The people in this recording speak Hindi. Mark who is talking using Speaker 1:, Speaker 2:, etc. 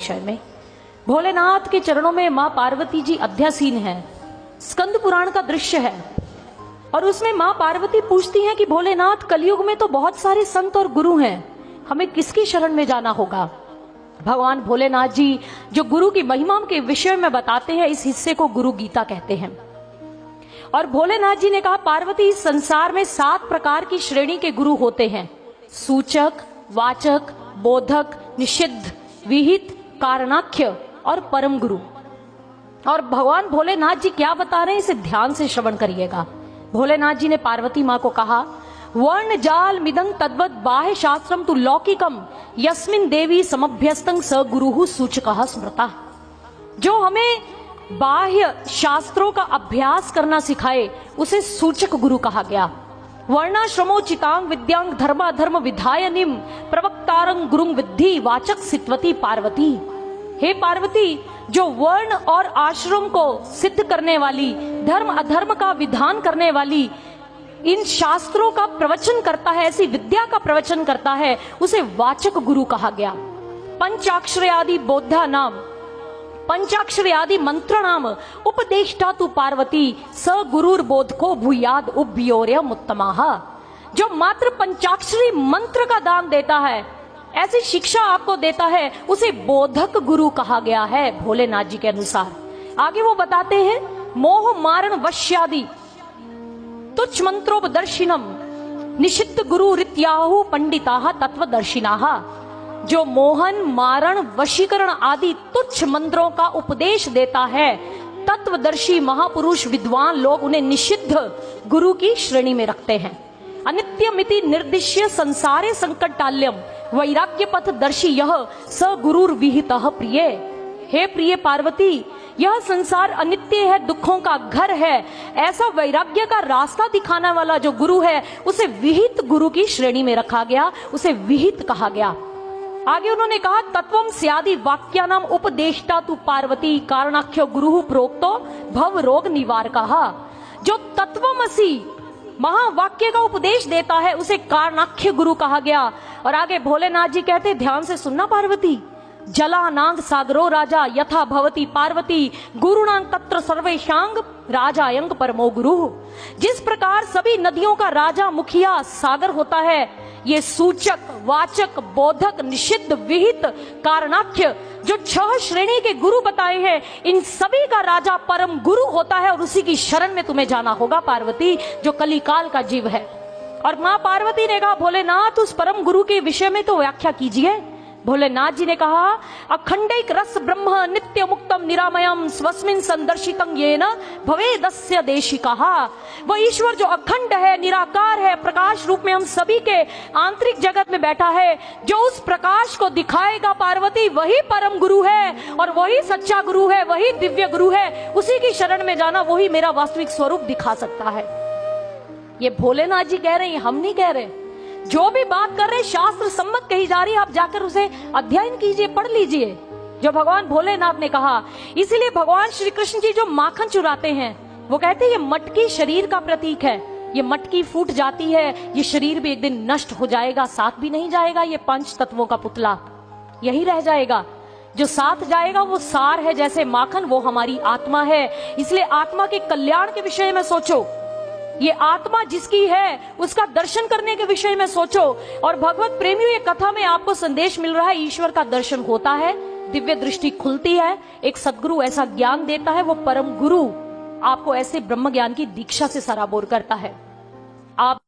Speaker 1: विषय में। भोलेनाथ के चरणों में मां पार्वती जी अध्यासीन है। स्कंद पुराण का दृश्य है और उसमें मां पार्वती पूछती हैं कि भोलेनाथ, कलयुग में तो बहुत सारे संत और गुरु हैं, हमें किसकी शरण में जाना होगा। भगवान भोलेनाथ जी जो गुरु की महिमा के विषय में बताते हैं, इस हिस्से को गुरु गीता कहते हैं। और भोलेनाथ जी ने कहा, पार्वती, इस संसार में 7 प्रकार की श्रेणी के गुरु होते हैं: सूचक, वाचक, बोधक, निषिद्ध, विहित, कारणाख्य और परम गुरु। और भगवान भोलेनाथ जी क्या बता रहे हैं, इसे ध्यान से श्रवण करिएगा। भोलेनाथ जी ने पार्वती मां को कहा, वर्ण जाल मिदं तद्वत बाह्य शास्त्रम तु लौकिकम यस्मिन देवी समभ्यस्तं स गुरुहु सूचकः स्मृता। जो हमें बाह्य शास्त्रों का अभ्यास करना सिखाए उसे सूचक गुरु कहा गया। वर्णाश्रमोचितांग विद्यांग धर्म धर्म विधायनिम प्रवक्तारंग गुरुंग विद्धि वाचक सित्वती पार्वती। हे पार्वती, जो वर्ण और आश्रम को सिद्ध करने वाली, धर्म अधर्म का विधान करने वाली, इन शास्त्रों का प्रवचन करता है, ऐसी विद्या का प्रवचन करता है, उसे वाचक गुरु कहा गया। पंचाक्षर आदि बोधा नाम, पंचाक्षर आदि मंत्र नाम उपदेष्टा तु पार्वती स गुरुर बोधको भूयाद उभयोर्यम उत्तमाः। जो मात्र पंचाक्षरी मंत्र का दान देता है, ऐसी शिक्षा आपको देता है, उसे बोधक गुरु कहा गया है भोलेनाथ जी के अनुसार। आगे वो बताते हैं, मोह मारण वश्यादि तुच्छ मंत्रोपदर्शिनम निषिद्ध गुरु रित्याहु पंडिताः तत्वदर्शिनाः। जो मोहन, मारण, वशीकरण आदि तुच्छ मंत्रों का उपदेश देता है, तत्वदर्शी महापुरुष विद्वान लोग उन्हें निषिद्ध गुरु की श्रेणी में रखते हैं। अनित्यमिति निर्दिश्य संसारे संकटाल्यम वैराग्य पथ दर्शी यह स गुरुर विहितः प्रिय। हे प्रिय पार्वती, यह संसार अनित्य है, दुखों का घर है, ऐसा वैराग्य का रास्ता दिखाने वाला जो गुरु है, उसे विहित गुरु की श्रेणी में रखा गया, उसे विहित कहा गया। आगे उन्होंने कहा, तत्वम स्यादि वाक्यानाम उपदेष्टा तु पार्वती कारणाख्यो गुरु प्रोक्तो भव रोग निवारकः। जो तत्वमसि महावाक्य का उपदेश देता है, उसे कारणाख्य गुरु कहा गया। और आगे भोलेनाथ जी कहते, ध्यान से सुनना पार्वती, जलानांग सागरो राजा यथा भवती पार्वती गुरुणांग तत्र सर्वेशांग राजायंग परमो गुरु। जिस प्रकार सभी नदियों का राजा मुखिया सागर होता है, ये सूचक, वाचक, बोधक, निषिद्ध, विहित, कारणाख्य जो 6 श्रेणी के गुरु बताए हैं, इन सभी का राजा परम गुरु होता है और उसी की शरण में तुम्हें जाना होगा पार्वती, जो कलिकाल का जीव है। और मां पार्वती ने कहा, भोलेनाथ, उस परम गुरु के विषय में तो व्याख्या कीजिए। भोलेनाथ जी ने कहा, अखंडैक रस ब्रह्म नित्य मुक्तम निरामयम स्वस्मिन संदर्शितं येन भवेदस्य देशिकः। वो ईश्वर जो अखंड है, निराकार है, प्रकाश रूप में हम सभी के आंतरिक जगत में बैठा है, जो उस प्रकाश को दिखाएगा पार्वती, वही परम गुरु है और वही सच्चा गुरु है, वही दिव्य गुरु है। उसी की शरण में जाना, वही मेरा वास्तविक स्वरूप दिखा सकता है। ये भोलेनाथ जी कह रहे हैं, हम नहीं कह रहे। जो भी बात कर रहे शास्त्र सम्मत कही जा रही है, आप जाकर उसे अध्ययन कीजिए, पढ़ लीजिए, जो भगवान भोलेनाथ ने कहा। इसीलिए भगवान श्री कृष्ण जी जो माखन चुराते हैं, वो कहते हैं ये मटकी शरीर का प्रतीक है, ये मटकी फूट जाती है, ये शरीर भी एक दिन नष्ट हो जाएगा, साथ भी नहीं जाएगा ये 5 तत्वों का पुतला, यही रह जाएगा। जो साथ जाएगा वो सार है, जैसे माखन, वो हमारी आत्मा है। इसलिए आत्मा के कल्याण के विषय में सोचो, ये आत्मा जिसकी है उसका दर्शन करने के विषय में सोचो। और भगवत प्रेमियों, ये कथा में आपको संदेश मिल रहा है, ईश्वर का दर्शन होता है, दिव्य दृष्टि खुलती है, एक सदगुरु ऐसा ज्ञान देता है, वो परम गुरु आपको ऐसे ब्रह्म ज्ञान की दीक्षा से सराबोर करता है। आप